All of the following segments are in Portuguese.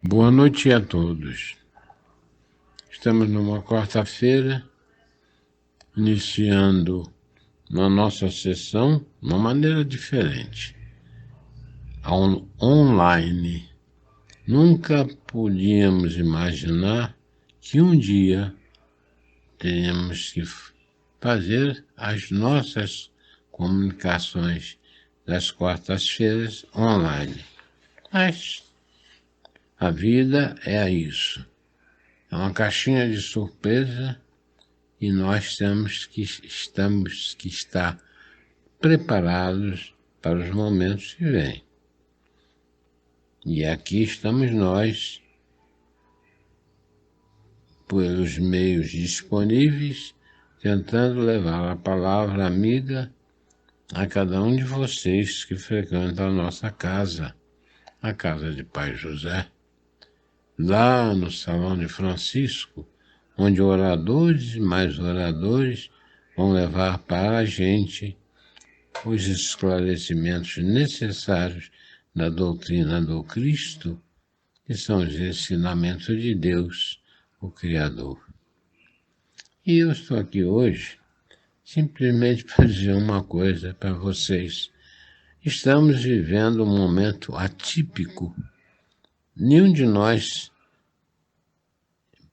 Boa noite a todos. Estamos numa quarta-feira, iniciando na nossa sessão de uma maneira diferente, online. Nunca podíamos imaginar que um dia teríamos que fazer as nossas comunicações das quartas-feiras online. Mas a vida é isso. É uma caixinha de surpresa e nós temos que estar preparados para os momentos que vêm. E aqui estamos nós, pelos meios disponíveis, tentando levar a palavra amiga a cada um de vocês que frequentam a nossa casa, a casa de Pai José. Lá no Salão de Francisco, onde oradores e mais oradores vão levar para a gente os esclarecimentos necessários da doutrina do Cristo, que são os ensinamentos de Deus, o Criador. E eu estou aqui hoje simplesmente para dizer uma coisa para vocês. Estamos vivendo um momento atípico. Nenhum de nós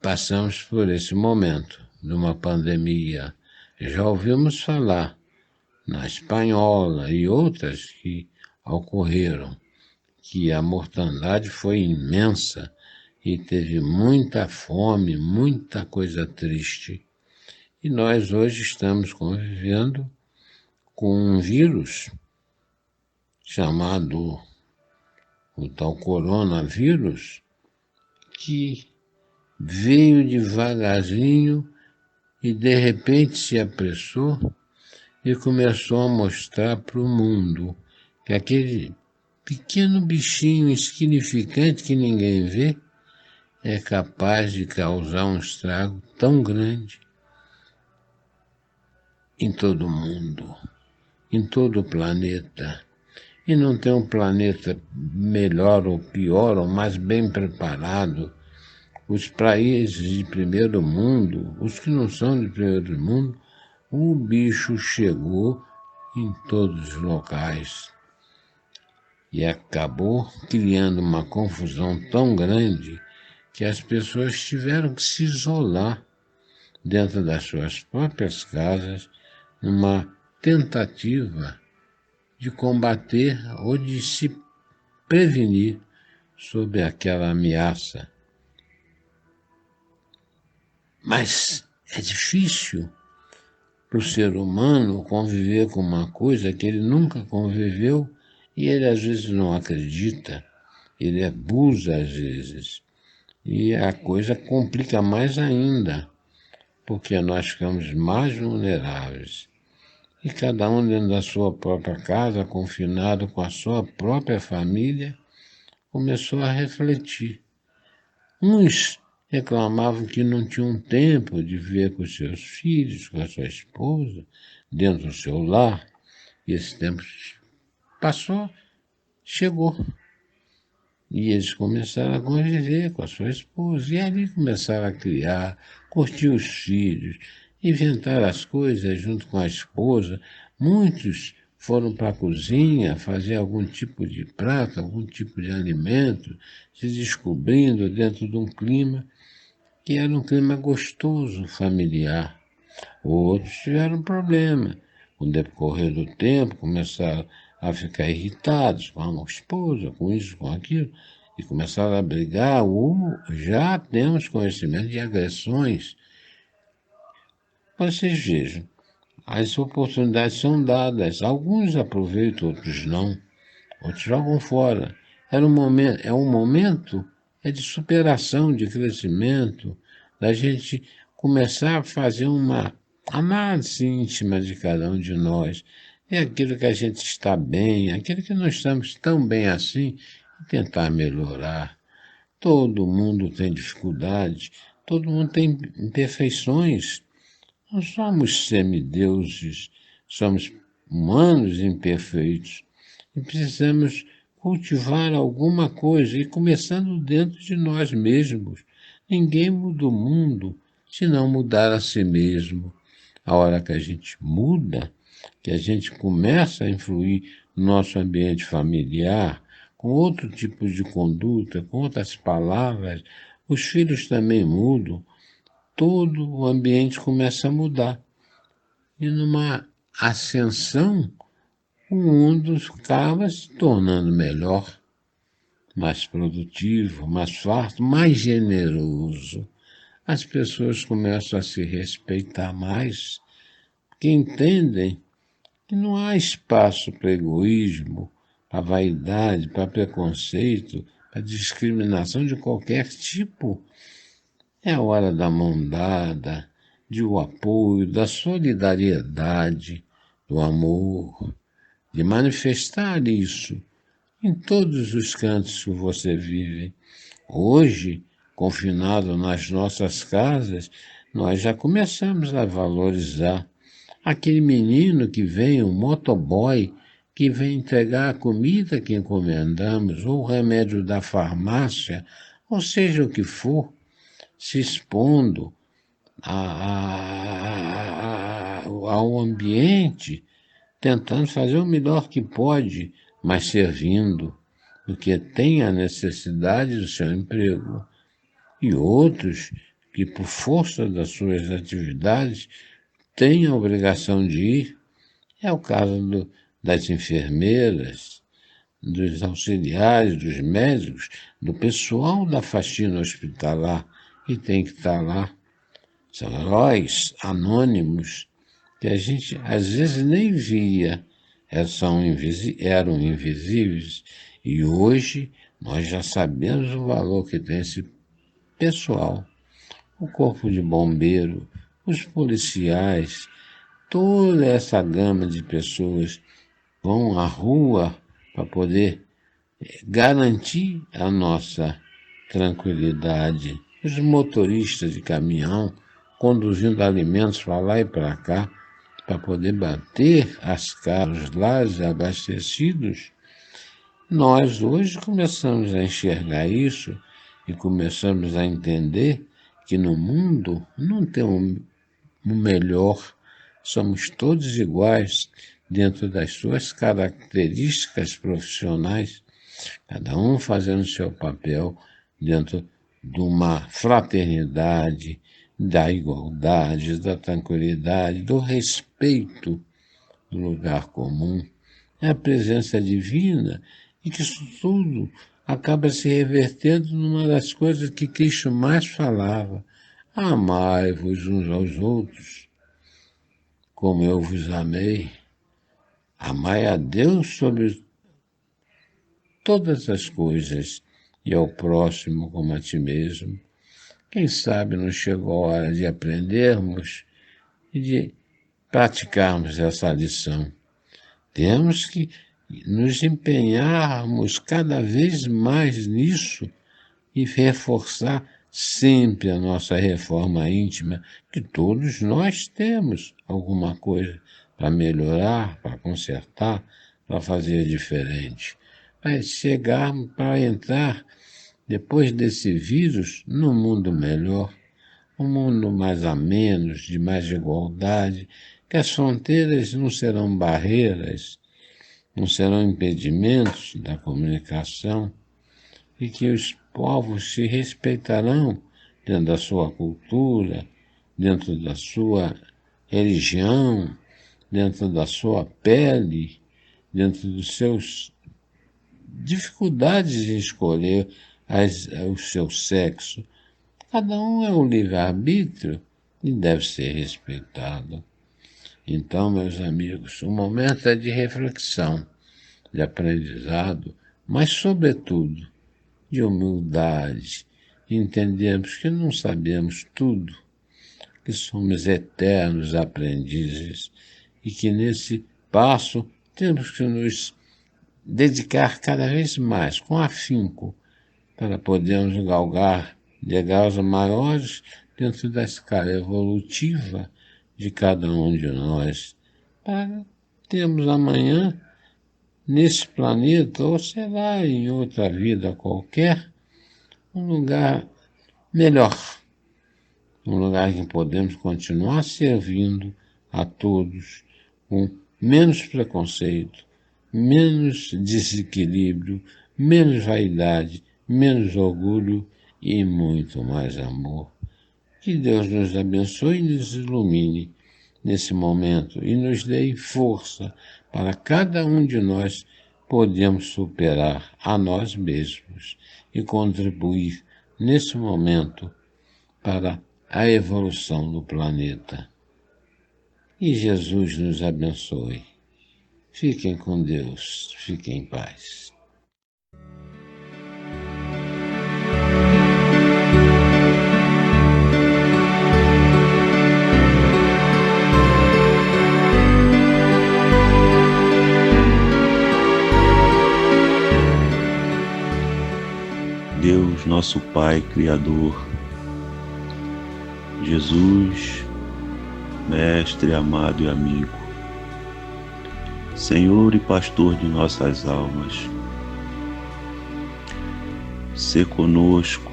passamos por esse momento de uma pandemia. Já ouvimos falar na espanhola e outras que ocorreram, que a mortandade foi imensa e teve muita fome, muita coisa triste. E nós hoje estamos convivendo com um vírus chamado o tal coronavírus, que veio devagarzinho e de repente se apressou e começou a mostrar para o mundo que aquele pequeno bichinho insignificante que ninguém vê é capaz de causar um estrago tão grande em todo o mundo, em todo o planeta. E não tem um planeta melhor ou pior, ou mais bem preparado. Os países de primeiro mundo, os que não são de primeiro mundo, o bicho chegou em todos os locais e acabou criando uma confusão tão grande que as pessoas tiveram que se isolar dentro das suas próprias casas numa tentativa de combater ou de se prevenir sobre aquela ameaça. Mas é difícil para o ser humano conviver com uma coisa que ele nunca conviveu e ele às vezes não acredita, ele abusa às vezes. E a coisa complica mais ainda, porque nós ficamos mais vulneráveis. E cada um dentro da sua própria casa, confinado com a sua própria família, começou a refletir. Uns reclamavam que não tinham tempo de viver com seus filhos, com a sua esposa, dentro do seu lar. E esse tempo passou, chegou. E eles começaram a conviver com a sua esposa. E ali começaram a criar, curtir os filhos, inventar as coisas junto com a esposa. Muitos foram para a cozinha fazer algum tipo de prato, algum tipo de alimento, se descobrindo dentro de um clima que era um clima gostoso, familiar. Outros tiveram problema. Com o decorrer do tempo, começaram a ficar irritados com a esposa, com isso, com aquilo, e começaram a brigar, ou já temos conhecimento de agressões. Vocês vejam, as oportunidades são dadas, alguns aproveitam, outros não, outros jogam fora. Um momento de superação, de crescimento, da gente começar a fazer uma análise íntima de cada um de nós. É aquilo que a gente está bem, aquilo que não estamos tão bem assim, e tentar melhorar. Todo mundo tem dificuldades, todo mundo tem imperfeições. Não somos semideuses, somos humanos imperfeitos e precisamos cultivar alguma coisa, e começando dentro de nós mesmos. Ninguém muda o mundo se não mudar a si mesmo. A hora que a gente muda, que a gente começa a influir no nosso ambiente familiar, com outro tipo de conduta, com outras palavras, os filhos também mudam, todo o ambiente começa a mudar. E numa ascensão, o mundo acaba se tornando melhor, mais produtivo, mais farto, mais generoso. As pessoas começam a se respeitar mais, porque entendem que não há espaço para egoísmo, para vaidade, para preconceito, para discriminação de qualquer tipo. É a hora da mão dada, do apoio, da solidariedade, do amor, de manifestar isso em todos os cantos que você vive. Hoje, confinado nas nossas casas, nós já começamos a valorizar aquele menino que vem, um motoboy, que vem entregar a comida que encomendamos, ou o remédio da farmácia, ou seja o que for, se expondo ao ambiente, tentando fazer o melhor que pode, mas servindo, porque tem a necessidade do seu emprego. E outros que, por força das suas atividades, têm a obrigação de ir. É o caso das enfermeiras, dos auxiliares, dos médicos, do pessoal da faxina hospitalar, que tem que estar lá. São heróis anônimos que a gente às vezes nem via, eram invisíveis, e hoje nós já sabemos o valor que tem esse pessoal. O corpo de bombeiro, os policiais, toda essa gama de pessoas vão à rua para poder garantir a nossa tranquilidade. Os motoristas de caminhão conduzindo alimentos para lá e para cá, para poder bater as caras, os lares abastecidos. Nós hoje começamos a enxergar isso e começamos a entender que no mundo não tem um melhor, somos todos iguais dentro das suas características profissionais, cada um fazendo seu papel dentro de uma fraternidade, da igualdade, da tranquilidade, do respeito do lugar comum. É a presença divina e que isso tudo acaba se revertendo numa das coisas que Cristo mais falava: amai-vos uns aos outros, como eu vos amei. Amai a Deus sobre todas as coisas e ao próximo como a ti mesmo. Quem sabe não chegou a hora de aprendermos e de praticarmos essa lição. Temos que nos empenharmos cada vez mais nisso e reforçar sempre a nossa reforma íntima, que todos nós temos alguma coisa para melhorar, para consertar, para fazer diferente. Para chegarmos, para entrar, depois desse vírus, num mundo melhor, um mundo mais ameno, de mais igualdade, que as fronteiras não serão barreiras, não serão impedimentos da comunicação, e que os povos se respeitarão dentro da sua cultura, dentro da sua religião, dentro da sua pele, dentro dos seus dificuldades em escolher o seu sexo. Cada um é um livre-arbítrio e deve ser respeitado. Então, meus amigos, o momento é de reflexão, de aprendizado, mas, sobretudo, de humildade. Entendemos que não sabemos tudo, que somos eternos aprendizes e que nesse passo temos que nos dedicar cada vez mais, com afinco, para podermos galgar degraus maiores dentro da escala evolutiva de cada um de nós, para termos amanhã nesse planeta, ou será em outra vida qualquer, um lugar melhor, um lugar em que podemos continuar servindo a todos com menos preconceito, menos desequilíbrio, menos vaidade, menos orgulho e muito mais amor. Que Deus nos abençoe e nos ilumine nesse momento e nos dê força para cada um de nós podermos superar a nós mesmos e contribuir nesse momento para a evolução do planeta. E Jesus nos abençoe. Fiquem com Deus, fiquem em paz. Deus, nosso Pai Criador, Jesus, Mestre amado e amigo, Senhor e Pastor de nossas almas, sê conosco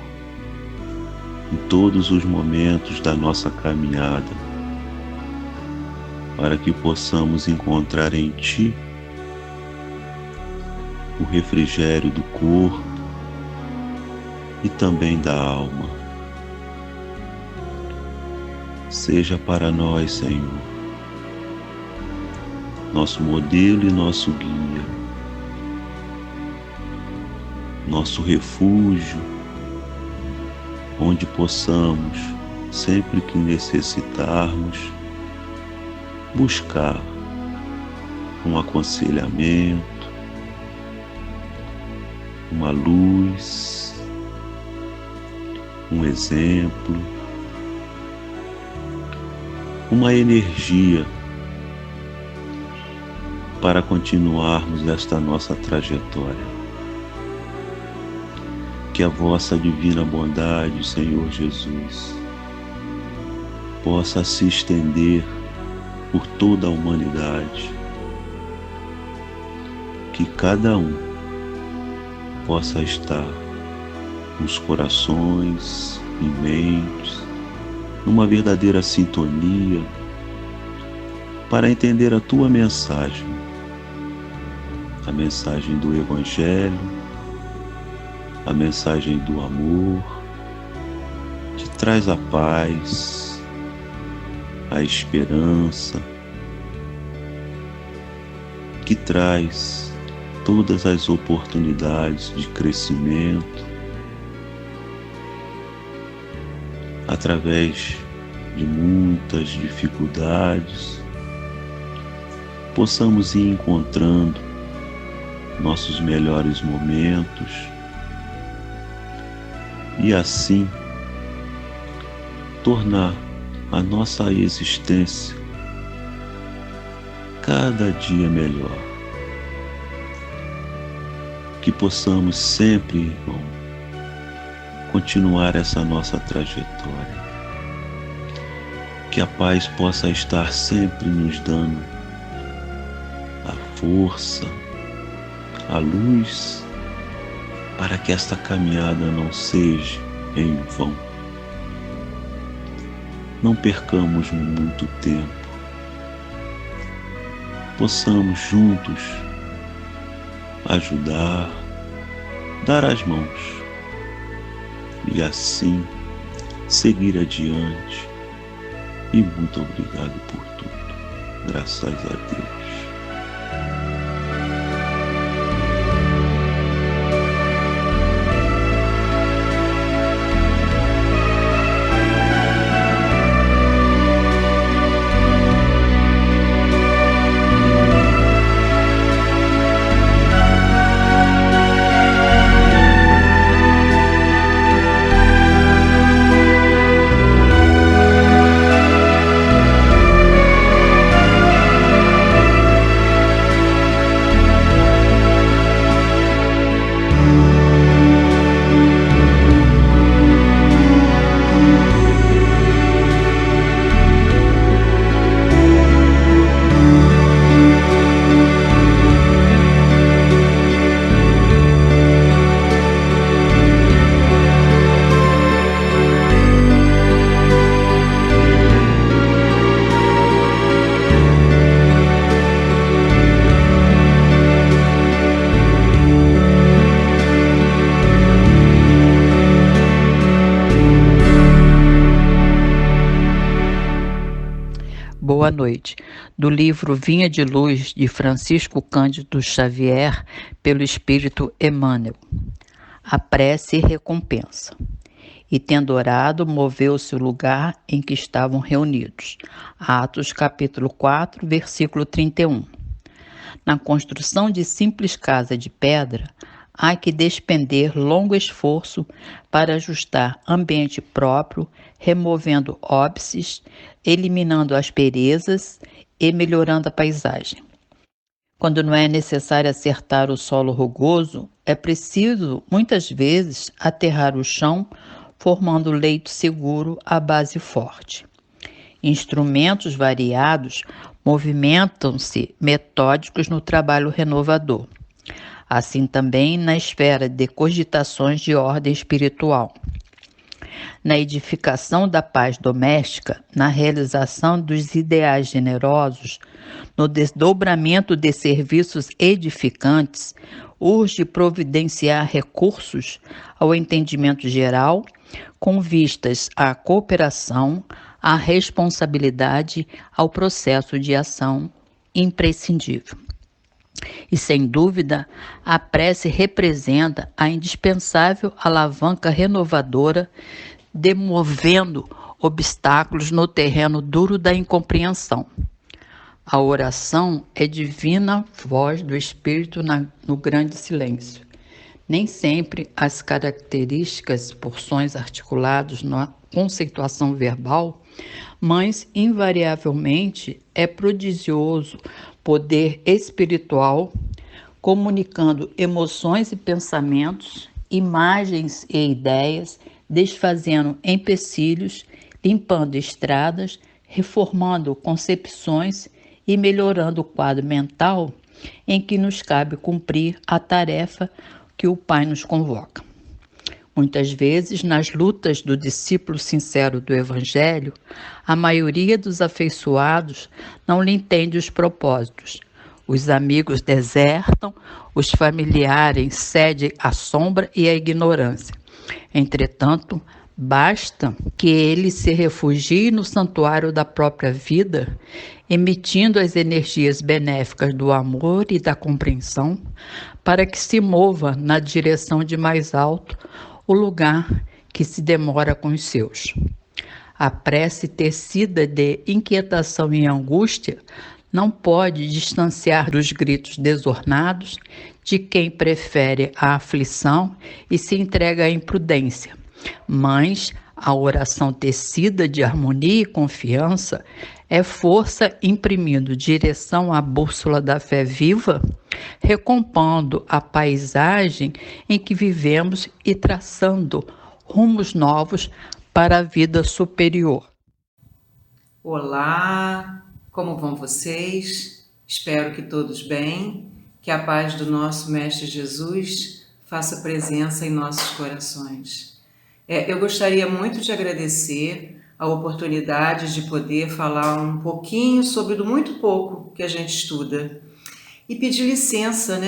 em todos os momentos da nossa caminhada, para que possamos encontrar em Ti o refrigério do corpo e também da alma. Seja para nós, Senhor, nosso modelo e nosso guia, nosso refúgio, onde possamos, sempre que necessitarmos, buscar um aconselhamento, uma luz, um exemplo, uma energia para continuarmos esta nossa trajetória. Que a vossa divina bondade, Senhor Jesus, possa se estender por toda a humanidade. Que cada um possa estar com os corações e mentes numa verdadeira sintonia para entender a tua mensagem, a mensagem do Evangelho, a mensagem do amor, que traz a paz, a esperança, que traz todas as oportunidades de crescimento, através de muitas dificuldades, possamos ir encontrando nossos melhores momentos e assim tornar a nossa existência cada dia melhor. Que possamos sempre, irmão, continuar essa nossa trajetória. Que a paz possa estar sempre nos dando a força, a luz, para que esta caminhada não seja em vão. Não percamos muito tempo. Possamos juntos ajudar, dar as mãos e assim seguir adiante. E muito obrigado por tudo. Graças a Deus. boa noite, do livro Vinha de Luz, de Francisco Cândido Xavier, pelo Espírito Emmanuel. A prece e recompensa. E tendo orado, moveu-se o lugar em que estavam reunidos. Atos capítulo 4, versículo 31. Na construção de simples casa de pedra, há que despender longo esforço para ajustar ambiente próprio, removendo óbices, eliminando asperezas e melhorando a paisagem. Quando não é necessário acertar o solo rugoso, é preciso, muitas vezes, aterrar o chão, formando leito seguro à base forte. Instrumentos variados movimentam-se metódicos no trabalho renovador. Assim também na esfera de cogitações de ordem espiritual. Na edificação da paz doméstica, na realização dos ideais generosos, no desdobramento de serviços edificantes, urge providenciar recursos ao entendimento geral, com vistas à cooperação, à responsabilidade, ao processo de ação imprescindível. E, sem dúvida, a prece representa a indispensável alavanca renovadora, demovendo obstáculos no terreno duro da incompreensão. A oração é divina voz do Espírito no grande silêncio. Nem sempre as características porções articulados na conceituação verbal, mas invariavelmente é prodigioso poder espiritual, comunicando emoções e pensamentos, imagens e ideias, desfazendo empecilhos, limpando estradas, reformando concepções e melhorando o quadro mental em que nos cabe cumprir a tarefa que o Pai nos convoca. Muitas vezes, nas lutas do discípulo sincero do Evangelho, a maioria dos afeiçoados não lhe entende os propósitos. Os amigos desertam, os familiares cedem à sombra e à ignorância. Entretanto, basta que ele se refugie no santuário da própria vida, emitindo as energias benéficas do amor e da compreensão, para que se mova na direção de mais alto, o lugar que se demora com os seus. A prece tecida de inquietação e angústia não pode distanciar dos gritos desornados de quem prefere a aflição e se entrega à imprudência. Mas a oração tecida de harmonia e confiança é força imprimindo direção à bússola da fé viva, recompondo a paisagem em que vivemos e traçando rumos novos para a vida superior. Olá, como vão vocês? Espero que todos bem, que a paz do nosso Mestre Jesus faça presença em nossos corações. Eu gostaria muito de agradecer a oportunidade de poder falar um pouquinho sobre do muito pouco que a gente estuda e pedir licença,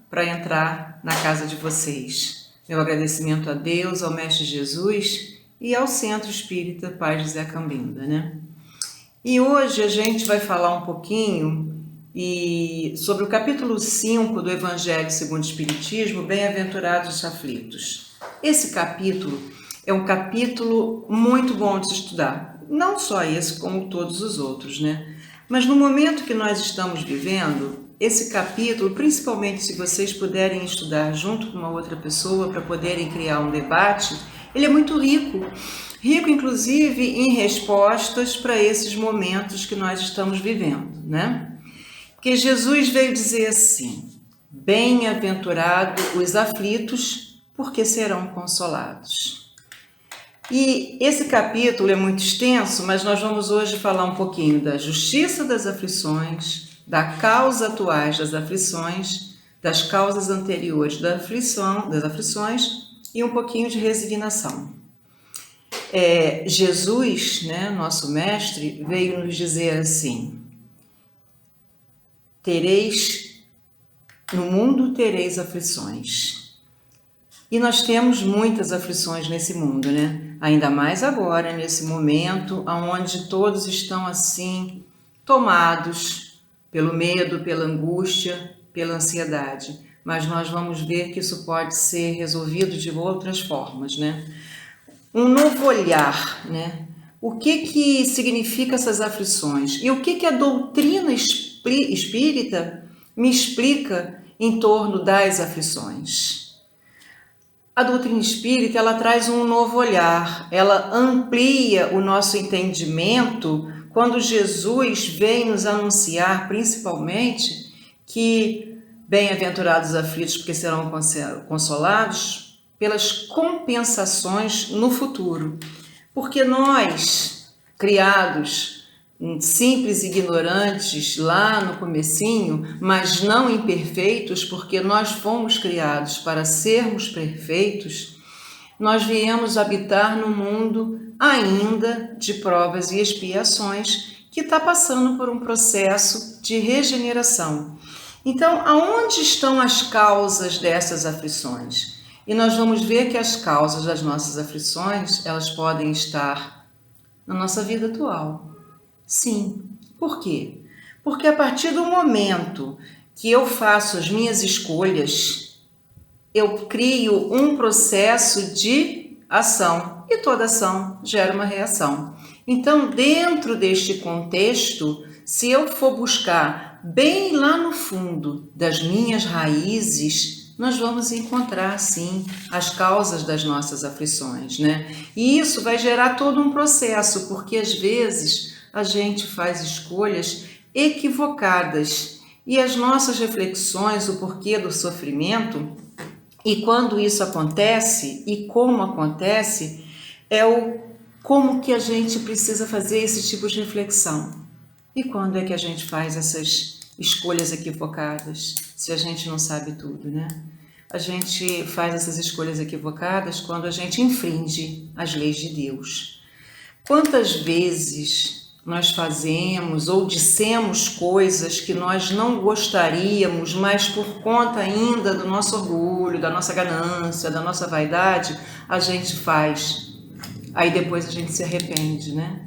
para entrar na casa de vocês. Meu agradecimento a Deus, ao Mestre Jesus e ao Centro Espírita Pai José Cambinda, E hoje a gente vai falar um pouquinho sobre o capítulo 5 do Evangelho segundo o Espiritismo, Bem-aventurados os aflitos. Esse capítulo é um capítulo muito bom de se estudar, não só esse, como todos os outros, Mas no momento que nós estamos vivendo, esse capítulo, principalmente se vocês puderem estudar junto com uma outra pessoa para poderem criar um debate, ele é muito rico. Rico, inclusive, em respostas para esses momentos que nós estamos vivendo, Porque Jesus veio dizer assim: bem-aventurados os aflitos, porque serão consolados. E esse capítulo é muito extenso, mas nós vamos hoje falar um pouquinho da justiça das aflições, da causa atuais das aflições, das causas anteriores das aflições e um pouquinho de resignação. Jesus, nosso mestre, veio nos dizer assim: no mundo tereis aflições. E nós temos muitas aflições nesse mundo, Ainda mais agora, nesse momento, onde todos estão assim, tomados pelo medo, pela angústia, pela ansiedade. Mas nós vamos ver que isso pode ser resolvido de outras formas, né? Um novo olhar, né? O que significa essas aflições? E o que a doutrina espírita me explica em torno das aflições? A doutrina espírita, ela traz um novo olhar, ela amplia o nosso entendimento quando Jesus vem nos anunciar, principalmente, que bem-aventurados os aflitos, porque serão consolados, pelas compensações no futuro. Porque nós, criados simples e ignorantes lá no comecinho, mas não imperfeitos, porque nós fomos criados para sermos perfeitos, nós viemos habitar no mundo ainda de provas e expiações que está passando por um processo de regeneração. Então, aonde estão as causas dessas aflições? E nós vamos ver que as causas das nossas aflições, elas podem estar na nossa vida atual. Sim. Por quê? Porque a partir do momento que eu faço as minhas escolhas, eu crio um processo de ação. E toda ação gera uma reação. Então, dentro deste contexto, se eu for buscar bem lá no fundo das minhas raízes, nós vamos encontrar, sim, as causas das nossas aflições, né? E isso vai gerar todo um processo, porque às vezes a gente faz escolhas equivocadas e as nossas reflexões, o porquê do sofrimento, e quando isso acontece e como acontece, é o como que a gente precisa fazer esse tipo de reflexão. E quando é que a gente faz essas escolhas equivocadas, se a gente não sabe tudo, né? A gente faz essas escolhas equivocadas quando a gente infringe as leis de Deus. Quantas vezes nós fazemos ou dissemos coisas que nós não gostaríamos, mas por conta ainda do nosso orgulho, da nossa ganância, da nossa vaidade, a gente faz. Aí depois a gente se arrepende, né?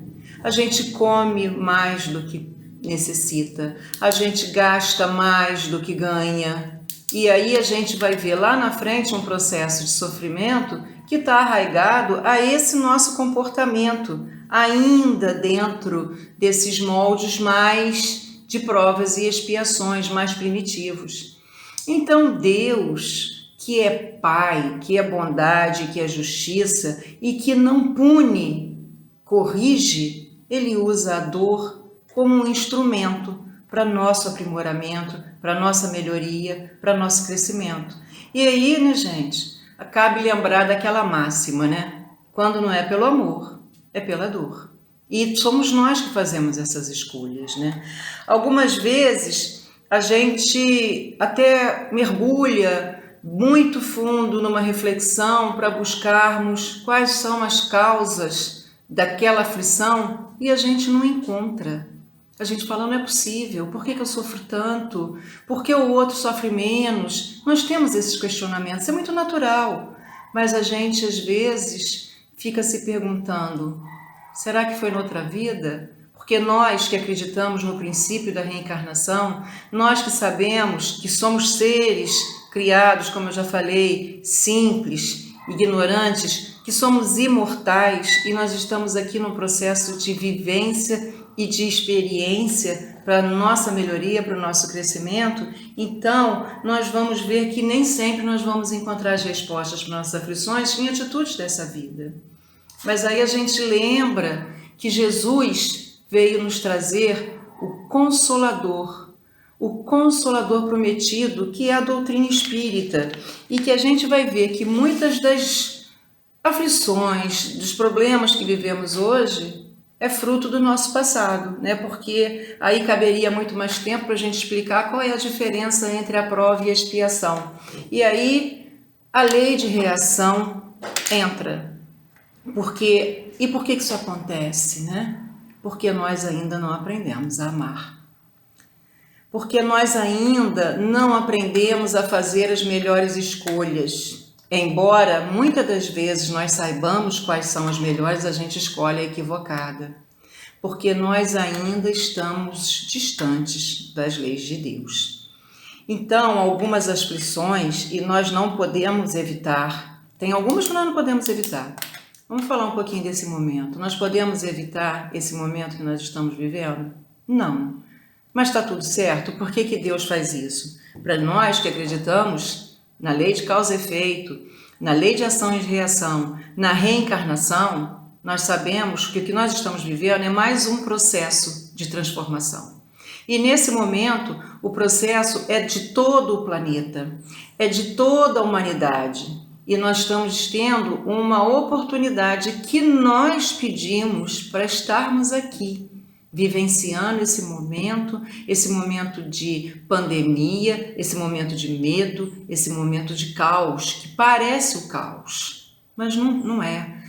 A gente come mais do que necessita, a gente gasta mais do que ganha, e aí a gente vai ver lá na frente um processo de sofrimento que está arraigado a esse nosso comportamento, ainda dentro desses moldes mais de provas e expiações, mais primitivos. Então Deus, que é Pai, que é bondade, que é justiça e que não pune, corrige, Ele usa a dor como um instrumento para nosso aprimoramento, para nossa melhoria, para nosso crescimento. E aí, né, gente, cabe lembrar daquela máxima, né? Quando não é pelo amor, é pela dor. E somos nós que fazemos essas escolhas, né? Algumas vezes a gente até mergulha muito fundo numa reflexão para buscarmos quais são as causas daquela aflição e a gente não encontra. A gente fala, não é possível, por que eu sofro tanto? Por que o outro sofre menos? Nós temos esses questionamentos, é muito natural, mas a gente às vezes fica se perguntando, será que foi noutra vida? Porque nós que acreditamos no princípio da reencarnação, nós que sabemos que somos seres criados, como eu já falei, simples, ignorantes, que somos imortais e nós estamos aqui num processo de vivência e de experiência para a nossa melhoria, para o nosso crescimento, então nós vamos ver que nem sempre nós vamos encontrar as respostas para nossas aflições em atitudes dessa vida. Mas aí a gente lembra que Jesus veio nos trazer o Consolador prometido, que é a doutrina espírita, e que a gente vai ver que muitas das aflições, dos problemas que vivemos hoje, é fruto do nosso passado, né? Porque aí caberia muito mais tempo para a gente explicar qual é a diferença entre a prova e a expiação. E aí a lei de reação entra. Por que isso acontece, né? Porque nós ainda não aprendemos a amar. Porque nós ainda não aprendemos a fazer as melhores escolhas. Embora muitas das vezes nós saibamos quais são as melhores, a gente escolhe a equivocada. porque nós ainda estamos distantes das leis de Deus. Então, algumas aflições, e nós não podemos evitar, tem algumas que nós não podemos evitar. Vamos falar um pouquinho desse momento. Nós podemos evitar esse momento que nós estamos vivendo? Não. Mas está tudo certo. Por que Deus faz isso? Para nós que acreditamos na lei de causa e efeito, na lei de ação e de reação, na reencarnação, nós sabemos que o que nós estamos vivendo é mais um processo de transformação. E nesse momento, o processo é de todo o planeta, é de toda a humanidade. E nós estamos tendo uma oportunidade que nós pedimos para estarmos aqui, vivenciando esse momento de pandemia, esse momento de medo, esse momento de caos, que parece o caos, mas não é.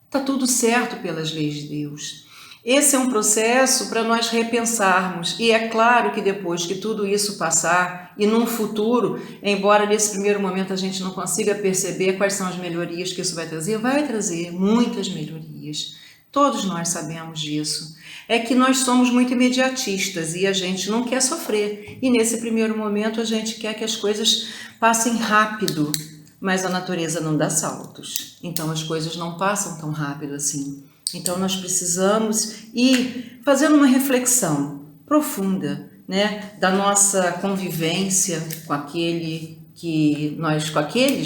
Está tudo certo pelas leis de Deus. Esse é um processo para nós repensarmos, e é claro que depois que tudo isso passar, e num futuro, embora nesse primeiro momento a gente não consiga perceber quais são as melhorias que isso vai trazer muitas melhorias. Todos nós sabemos disso. É que nós somos muito imediatistas e a gente não quer sofrer. E nesse primeiro momento a gente quer que as coisas passem rápido, mas a natureza não dá saltos. Então as coisas não passam tão rápido assim. Então nós precisamos ir fazendo uma reflexão profunda, né, da nossa convivência com aqueles,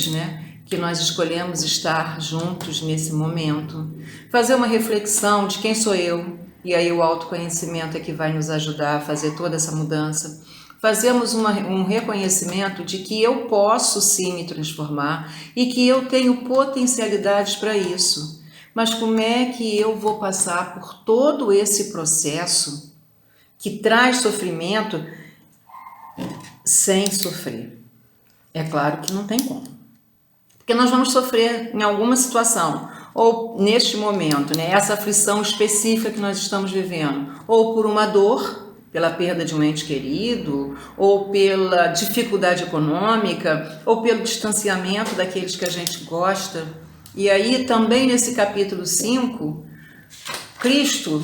né, que nós escolhemos estar juntos nesse momento. Fazer uma reflexão de quem sou eu, e aí o autoconhecimento é que vai nos ajudar a fazer toda essa mudança. Fazemos um reconhecimento de que eu posso sim me transformar e que eu tenho potencialidades para isso. Mas como é que eu vou passar por todo esse processo que traz sofrimento sem sofrer? É claro que não tem como. Porque nós vamos sofrer em alguma situação, ou neste momento, né, essa aflição específica que nós estamos vivendo, ou por uma dor, pela perda de um ente querido, ou pela dificuldade econômica, ou pelo distanciamento daqueles que a gente gosta. E aí também nesse capítulo 5, Cristo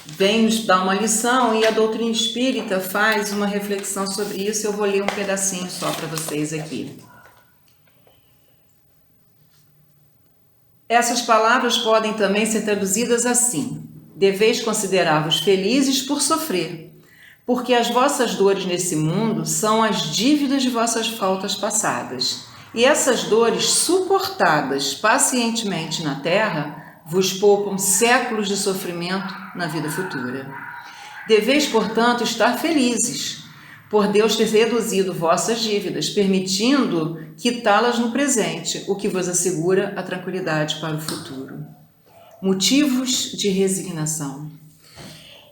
vem nos dar uma lição e a doutrina espírita faz uma reflexão sobre isso. Eu vou ler um pedacinho só para vocês aqui. Essas palavras podem também ser traduzidas assim: deveis considerar-vos felizes por sofrer, porque as vossas dores nesse mundo são as dívidas de vossas faltas passadas. E essas dores suportadas pacientemente na terra vos poupam séculos de sofrimento na vida futura. Deveis, portanto, estar felizes, por Deus ter reduzido vossas dívidas, permitindo quitá-las no presente, o que vos assegura a tranquilidade para o futuro. Motivos de resignação.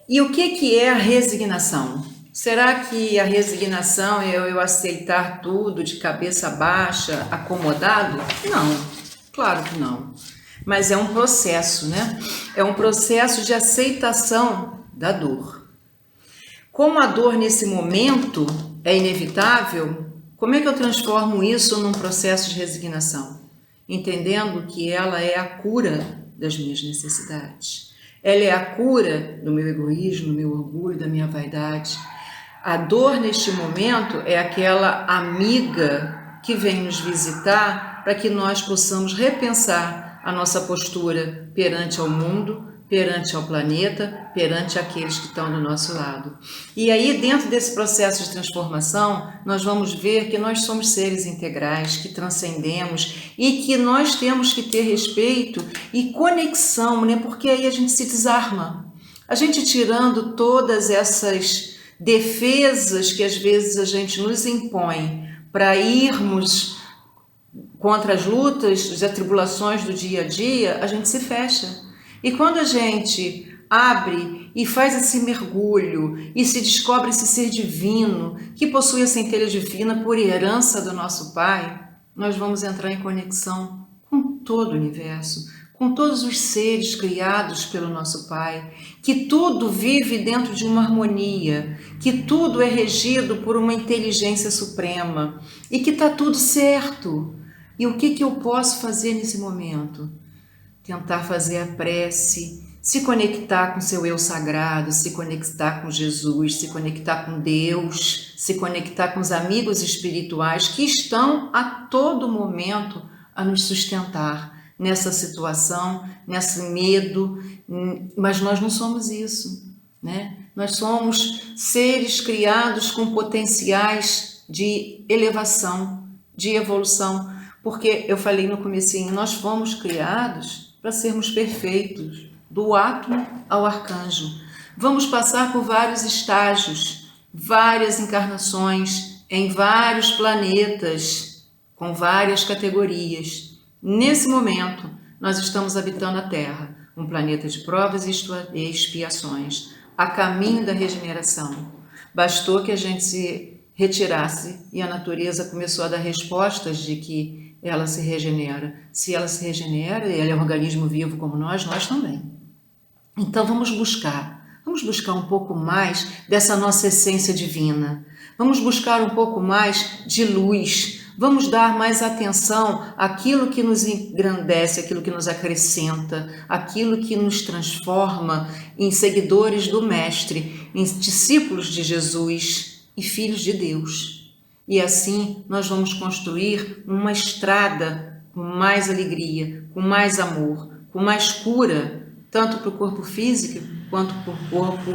E o que é a resignação? Será que a resignação é eu aceitar tudo de cabeça baixa, acomodado? Não, claro que não. Mas é um processo, né? É um processo de aceitação da dor. Como a dor nesse momento é inevitável, como é que eu transformo isso num processo de resignação? Entendendo que ela é a cura das minhas necessidades. Ela é a cura do meu egoísmo, do meu orgulho, da minha vaidade. A dor neste momento é aquela amiga que vem nos visitar para que nós possamos repensar a nossa postura perante ao mundo, perante ao planeta, perante aqueles que estão do nosso lado. E aí, dentro desse processo de transformação, nós vamos ver que nós somos seres integrais, que transcendemos e que nós temos que ter respeito e conexão, né? Porque aí a gente se desarma. A gente tirando todas essas defesas que às vezes a gente nos impõe para irmos contra as lutas, as atribulações do dia a dia, a gente se fecha. E quando a gente abre e faz esse mergulho e se descobre esse ser divino que possui a centelha divina por herança do nosso Pai, nós vamos entrar em conexão com todo o universo, com todos os seres criados pelo nosso Pai, que tudo vive dentro de uma harmonia, que tudo é regido por uma inteligência suprema e que está tudo certo. E o que eu posso fazer nesse momento? Tentar fazer a prece se conectar com seu eu sagrado, se conectar com Jesus, se conectar com Deus, se conectar com os amigos espirituais que estão a todo momento a nos sustentar nessa situação, nesse medo, mas nós não somos isso, né? Nós somos seres criados com potenciais de elevação, de evolução, porque eu falei no comecinho, nós fomos criados para sermos perfeitos, do átomo ao arcanjo. Vamos passar por vários estágios, várias encarnações, em vários planetas, com várias categorias. Nesse momento, nós estamos habitando a Terra, um planeta de provas e expiações, a caminho da regeneração. Bastou que a gente se retirasse e a natureza começou a dar respostas de que ela se regenera. Se ela se regenera, e ela é um organismo vivo como nós também. Então vamos buscar um pouco mais dessa nossa essência divina. Vamos buscar um pouco mais de luz. Vamos dar mais atenção àquilo que nos engrandece, àquilo que nos acrescenta, àquilo que nos transforma em seguidores do Mestre, em discípulos de Jesus e filhos de Deus. E assim nós vamos construir uma estrada com mais alegria, com mais amor, com mais cura, tanto para o corpo físico quanto para o corpo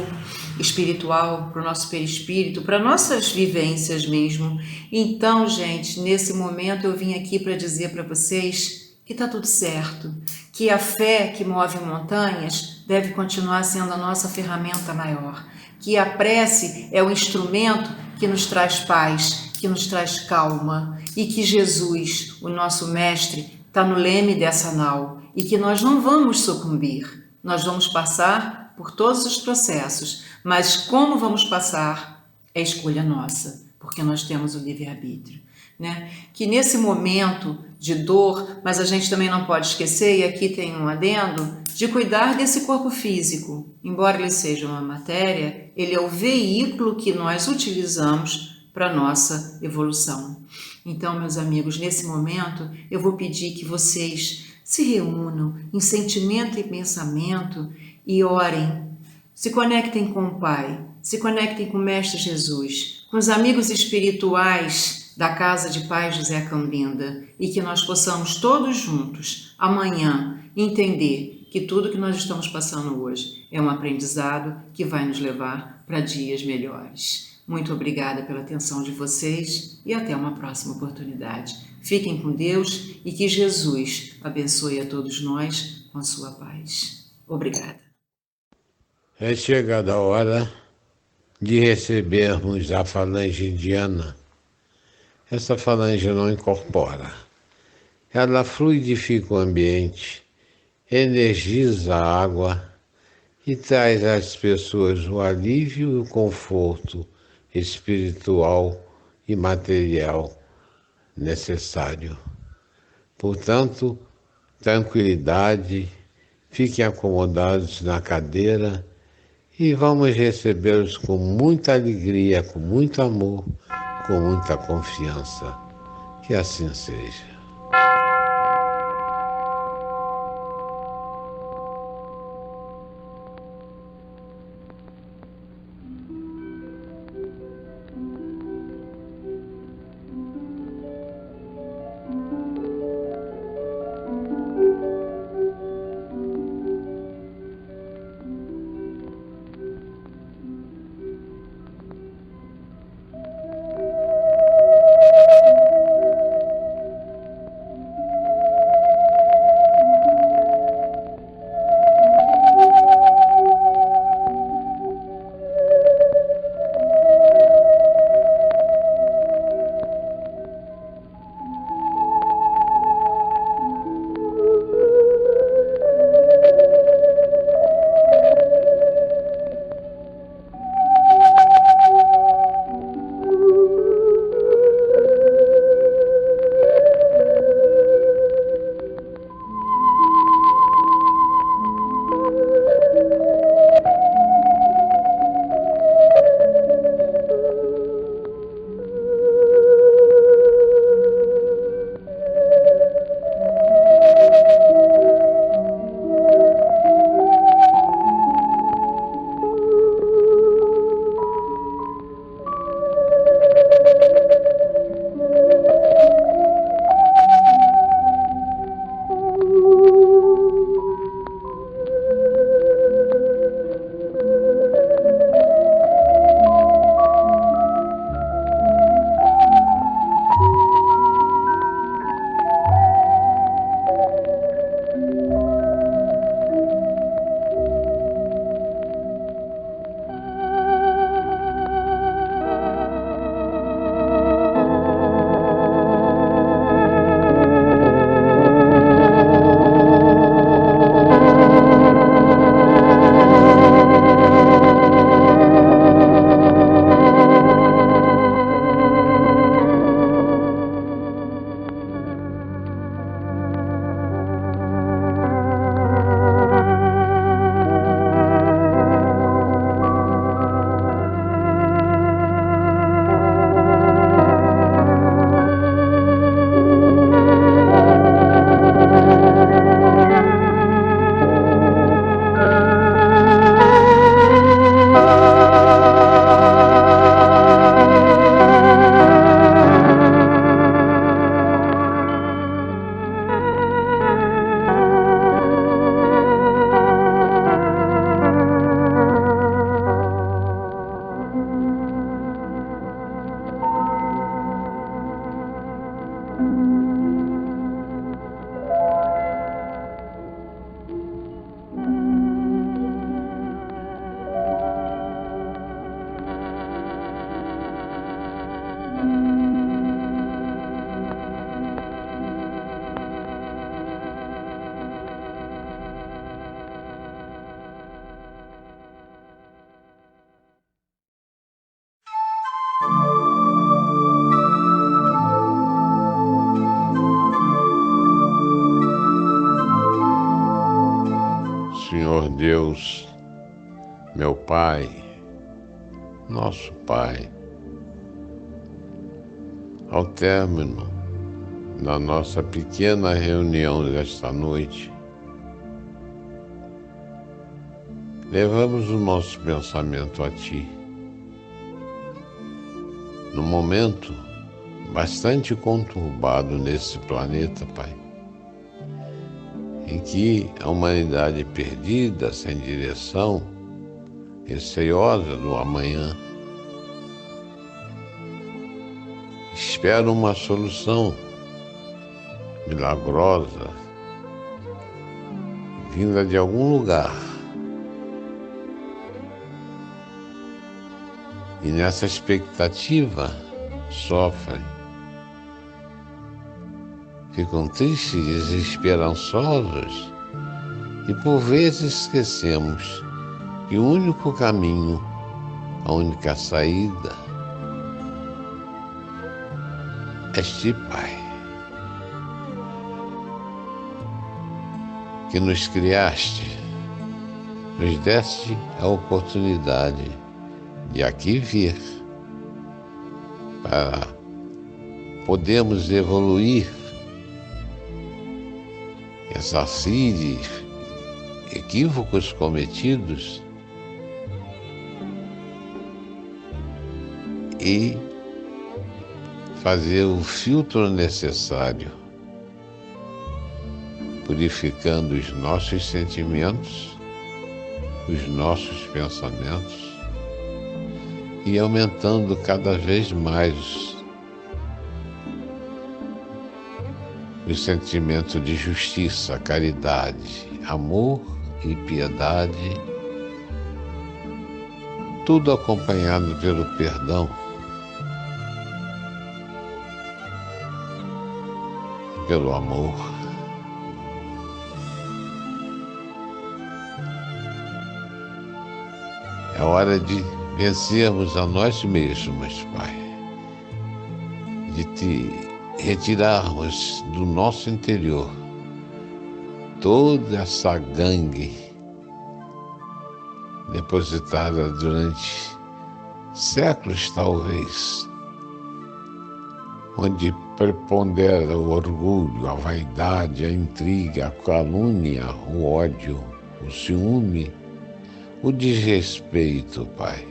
espiritual, para o nosso perispírito, para nossas vivências mesmo. Então, gente, nesse momento eu vim aqui para dizer para vocês que está tudo certo, que a fé que move montanhas deve continuar sendo a nossa ferramenta maior, que a prece é o instrumento que nos traz paz, que nos traz calma, e que Jesus, o nosso mestre, está no leme dessa nau, e que nós não vamos sucumbir. Nós vamos passar por todos os processos, mas como vamos passar é escolha nossa, porque nós temos o livre-arbítrio, né? Que nesse momento de dor, mas a gente também não pode esquecer, e aqui tem um adendo, de cuidar desse corpo físico. Embora ele seja uma matéria, ele é o veículo que nós utilizamos para a nossa evolução. Então, meus amigos, nesse momento eu vou pedir que vocês se reúnam em sentimento e pensamento e orem. Se conectem com o Pai, se conectem com o Mestre Jesus, com os amigos espirituais da Casa de Pai José Cambinda, e que nós possamos todos juntos, amanhã, entender que tudo que nós estamos passando hoje é um aprendizado que vai nos levar para dias melhores. Muito obrigada pela atenção de vocês e até uma próxima oportunidade. Fiquem com Deus e que Jesus abençoe a todos nós com a sua paz. Obrigada. É chegada a hora de recebermos a falange indiana. Essa falange não incorpora. Ela fluidifica o ambiente, energiza a água e traz às pessoas o alívio e o conforto espiritual e material necessário. Portanto, tranquilidade, fiquem acomodados na cadeira e vamos recebê-los com muita alegria, com muito amor, com muita confiança. Que assim seja. Senhor Deus, meu Pai, nosso Pai, ao término da nossa pequena reunião desta noite, levamos o nosso pensamento a Ti. Num momento bastante conturbado nesse planeta, Pai, em que a humanidade perdida, sem direção, receiosa do amanhã, espera uma solução milagrosa, vinda de algum lugar. E nessa expectativa sofrem, ficam tristes e desesperançosos, e por vezes esquecemos que o único caminho, a única saída, és Ti, Pai, que nos criaste, nos deste a oportunidade de aqui vir para podermos evoluir, ressarcir equívocos cometidos e fazer o filtro necessário, purificando os nossos sentimentos, os nossos pensamentos e aumentando cada vez mais o sentimento de justiça, caridade, amor e piedade, tudo acompanhado pelo perdão, pelo amor. É hora de vencermos a nós mesmos, Pai, de te retirarmos do nosso interior toda essa gangue depositada durante séculos, talvez, onde prepondera o orgulho, a vaidade, a intriga, a calúnia, o ódio, o ciúme, o desrespeito, Pai.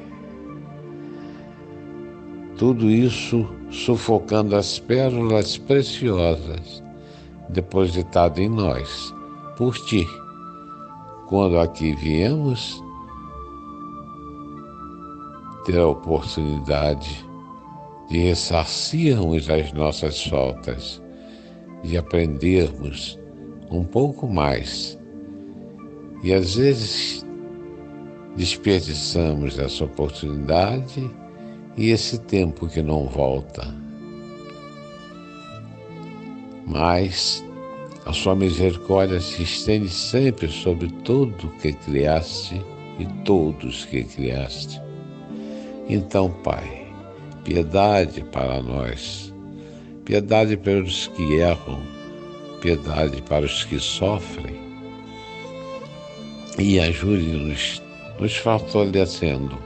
Tudo isso sufocando as pérolas preciosas depositadas em nós por Ti. Quando aqui viemos ter a oportunidade de ressarcirmos as nossas faltas, de aprendermos um pouco mais. E às vezes desperdiçamos essa oportunidade e esse tempo que não volta. Mas a Sua misericórdia se estende sempre sobre tudo que criaste e todos que criaste. Então, Pai, piedade para nós, piedade pelos que erram, piedade para os que sofrem, e ajude-nos, nos fortalecendo,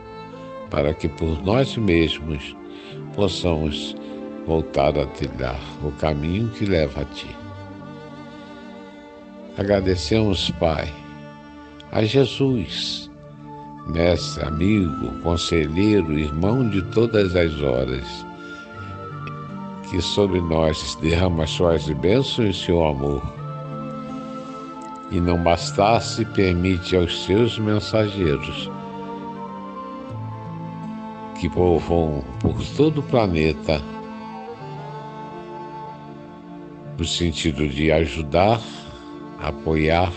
para que por nós mesmos possamos voltar a trilhar o caminho que leva a Ti. Agradecemos, Pai, a Jesus, mestre, amigo, conselheiro, irmão de todas as horas, que sobre nós derrama suas bênçãos e seu amor. E não bastasse, permite aos seus mensageiros, que povoam por todo o planeta, no sentido de ajudar, apoiar,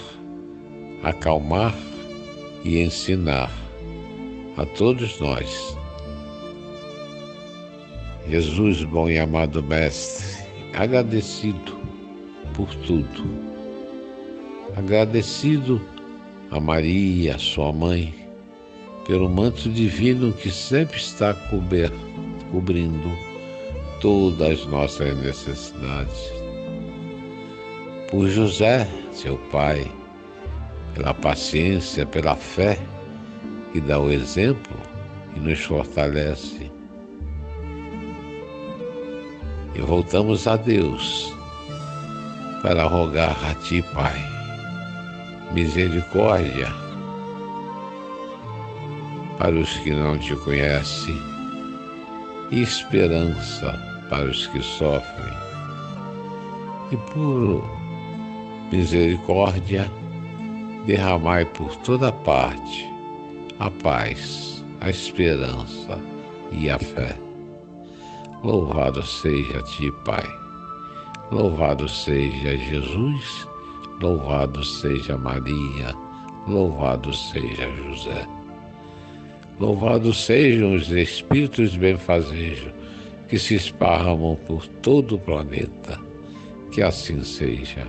acalmar e ensinar a todos nós. Jesus, bom e amado Mestre, agradecido por tudo. Agradecido a Maria, sua mãe, pelo manto divino que sempre está cobrindo todas as nossas necessidades. Por José, seu pai, pela paciência, pela fé que dá o exemplo e nos fortalece. E voltamos a Deus para rogar a Ti, Pai, misericórdia para os que não Te conhecem e esperança para os que sofrem. E por misericórdia, derramai por toda parte a paz, a esperança e a fé. Louvado seja a Ti, Pai. Louvado seja Jesus. Louvado seja Maria. Louvado seja José. Louvado sejam os Espíritos benfazejos que se esparramam por todo o planeta. Que assim seja.